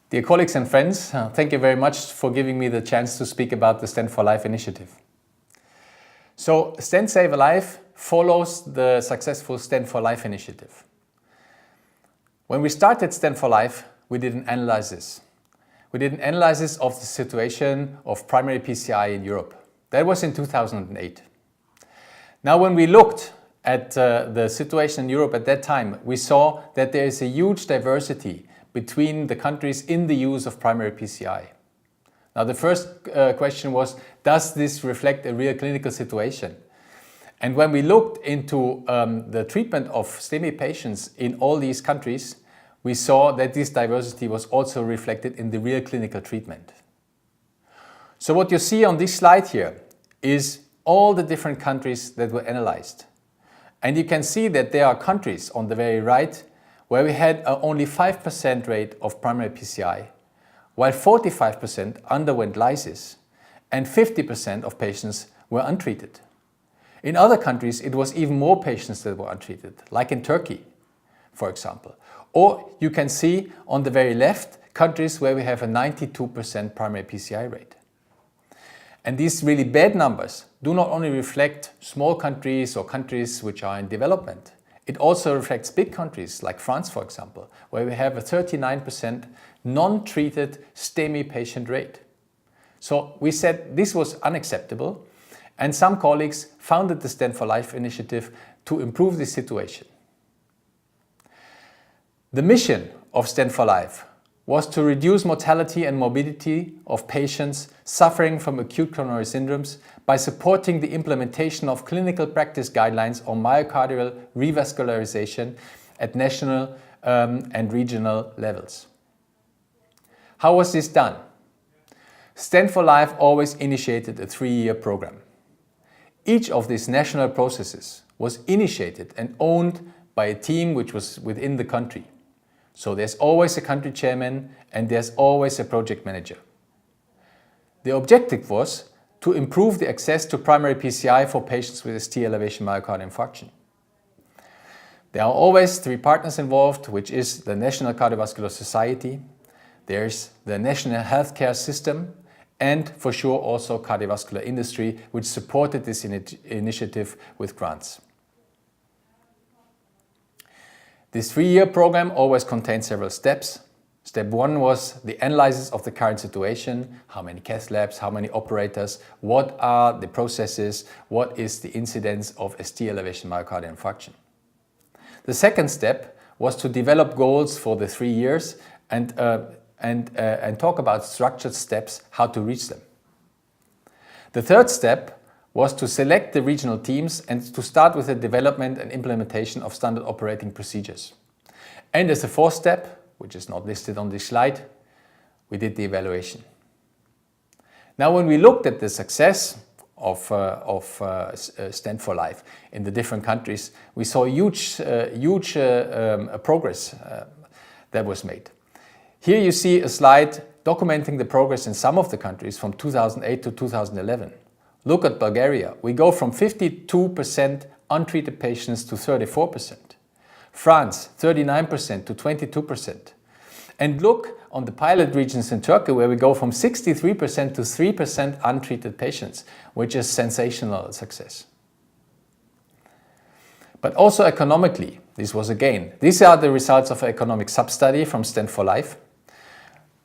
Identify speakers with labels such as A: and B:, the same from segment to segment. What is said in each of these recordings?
A: Dear colleagues and friends, thank you very much for giving me the chance to speak about the Stent for Life initiative. So, Stent Save Alive follows the successful Stent for Life initiative. When we started Stent for Life, we did an analysis. We did an analysis of the situation of primary PCI in Europe. That was in 2008. Now, when we looked at the situation in Europe at that time, we saw that there is a huge diversity between the countries in the use of primary PCI. Now, the first question was, does this reflect a real clinical situation? And when we looked into the treatment of STEMI patients in all these countries, we saw that this diversity was also reflected in the real clinical treatment. So what you see on this slide here is all the different countries that were analyzed. And you can see that there are countries on the very right where we had only 5% rate of primary PCI, while 45% underwent lysis and 50% of patients were untreated. In other countries, it was even more patients that were untreated, like in Turkey, for example. Or you can see on the very left, countries where we have a 92% primary PCI rate. And these really bad numbers do not only reflect small countries or countries which are in development. It also reflects big countries like France, for example, where we have a 39% non-treated STEMI patient rate. So we said this was unacceptable, and some colleagues founded the Stent for Life initiative to improve this situation. The mission of Stent for Life was to reduce mortality and morbidity of patients suffering from acute coronary syndromes by supporting the implementation of clinical practice guidelines on myocardial revascularization at national and regional levels. How was this done? Stent for Life always initiated a 3-year program. Each of these national processes was initiated and owned by a team which was within the country. So there's always a country chairman and there's always a project manager. The objective was to improve the access to primary PCI for patients with ST elevation myocardial infarction. There are always 3 partners involved, which is the National Cardiovascular Society, there's the National Healthcare System, and for sure also cardiovascular industry, which supported this initiative with grants. This 3-year program always contained several steps. Step 1 was the analysis of the current situation, how many cath labs, how many operators, what are the processes, what is the incidence of ST elevation myocardial infarction. The second step was to develop goals for the 3 years and talk about structured steps, how to reach them. The third step was to select the regional teams and to start with the development and implementation of standard operating procedures. And as a fourth step, which is not listed on this slide, we did the evaluation. Now, when we looked at the success of Stent for Life in the different countries, we saw huge progress that was made. Here you see a slide documenting the progress in some of the countries from 2008 to 2011. Look at Bulgaria. We go from 52% untreated patients to 34%. France, 39% to 22%. And look on the pilot regions in Turkey, where we go from 63% to 3% untreated patients, which is sensational success. But also economically, this was a gain. These are the results of an economic sub-study from Stent for Life,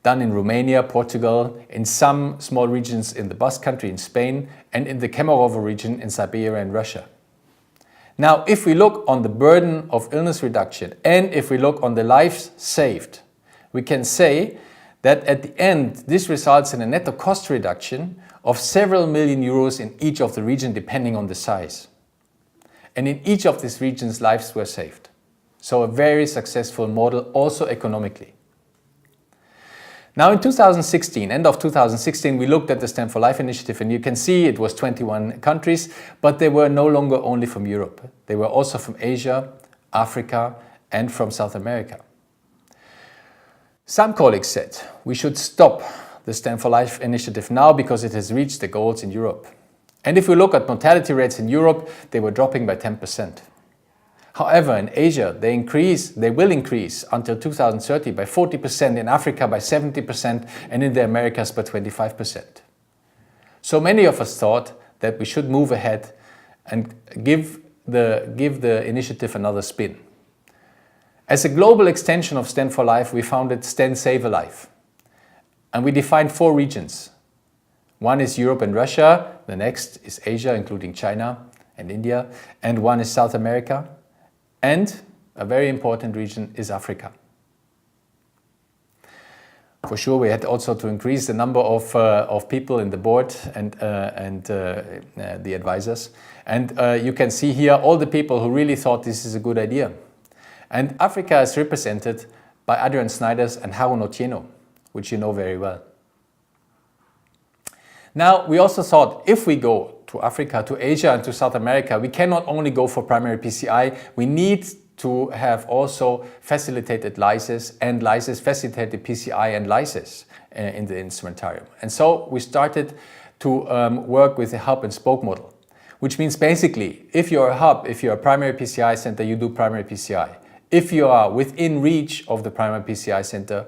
A: done in Romania, Portugal, in some small regions in the Basque Country in Spain, and in the Kemerovo region in Siberia and Russia. Now, if we look on the burden of illness reduction and if we look on the lives saved, we can say that at the end, this results in a netto cost reduction of several million euros in each of the region, depending on the size. And in each of these regions, lives were saved. So a very successful model, also economically. Now in 2016, end of 2016, we looked at the Stent for Life initiative, and you can see it was 21 countries, but they were no longer only from Europe. They were also from Asia, Africa, and from South America. Some colleagues said we should stop the Stent for Life initiative now because it has reached the goals in Europe. And if we look at mortality rates in Europe, they were dropping by 10%. However, in Asia, they will increase until 2030 by 40%, in Africa by 70%, and in the Americas by 25%. So many of us thought that we should move ahead and give the initiative another spin. As a global extension of Stent for Life, we founded Stent Save Alive. And we defined 4 regions. One is Europe and Russia, the next is Asia, including China and India, and one is South America, and a very important region is Africa. For sure, we had also to increase the number of people in the board and the advisors. And you can see here all the people who really thought this is a good idea. And Africa is represented by Adrian Snyders and Harun Otieno, which you know very well. Now, we also thought if we go to Africa, to Asia and to South America, we cannot only go for primary PCI, we need to have also facilitated lysis and lysis facilitated PCI and lysis in the instrumentarium. And so we started to work with a hub and spoke model, which means basically if you're a hub, if you're a primary PCI center, you do primary PCI. If you are within reach of the primary PCI center,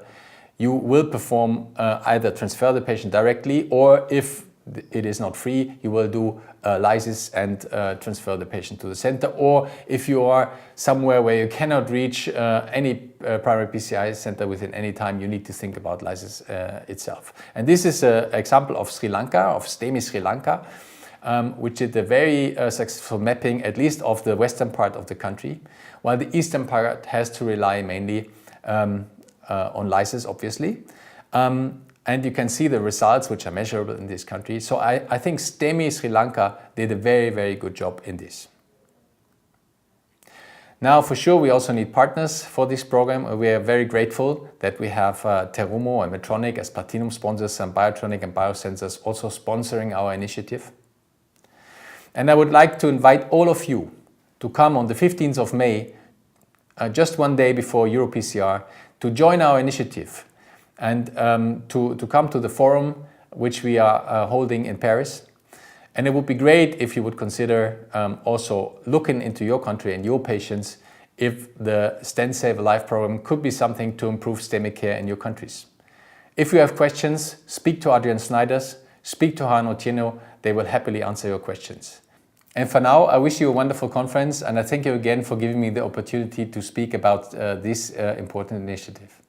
A: you will perform either transfer the patient directly, or if it is not free, you will do lysis and transfer the patient to the center. Or if you are somewhere where you cannot reach any primary PCI center within any time, you need to think about lysis itself. And this is an example of Sri Lanka, of STEMI Sri Lanka, which did a very successful mapping, at least of the western part of the country, while the eastern part has to rely mainly on lysis, obviously. And you can see the results which are measurable in this country. So I think STEMI Sri Lanka did a very, very good job in this. Now, for sure, we also need partners for this program. We are very grateful that we have Terumo and Medtronic as platinum sponsors, and Biotronic and Biosensors also sponsoring our initiative. And I would like to invite all of you to come on the 15th of May, just one day before EuroPCR, to join our initiative and to come to the forum which we are holding in Paris. And it would be great if you would consider also looking into your country and your patients if the Stent Save Alive program could be something to improve STEMI care in your countries. If you have questions, speak to Adrian Snyders, speak to Harun Otieno, they will happily answer your questions. And for now, I wish you a wonderful conference, and I thank you again for giving me the opportunity to speak about this important initiative.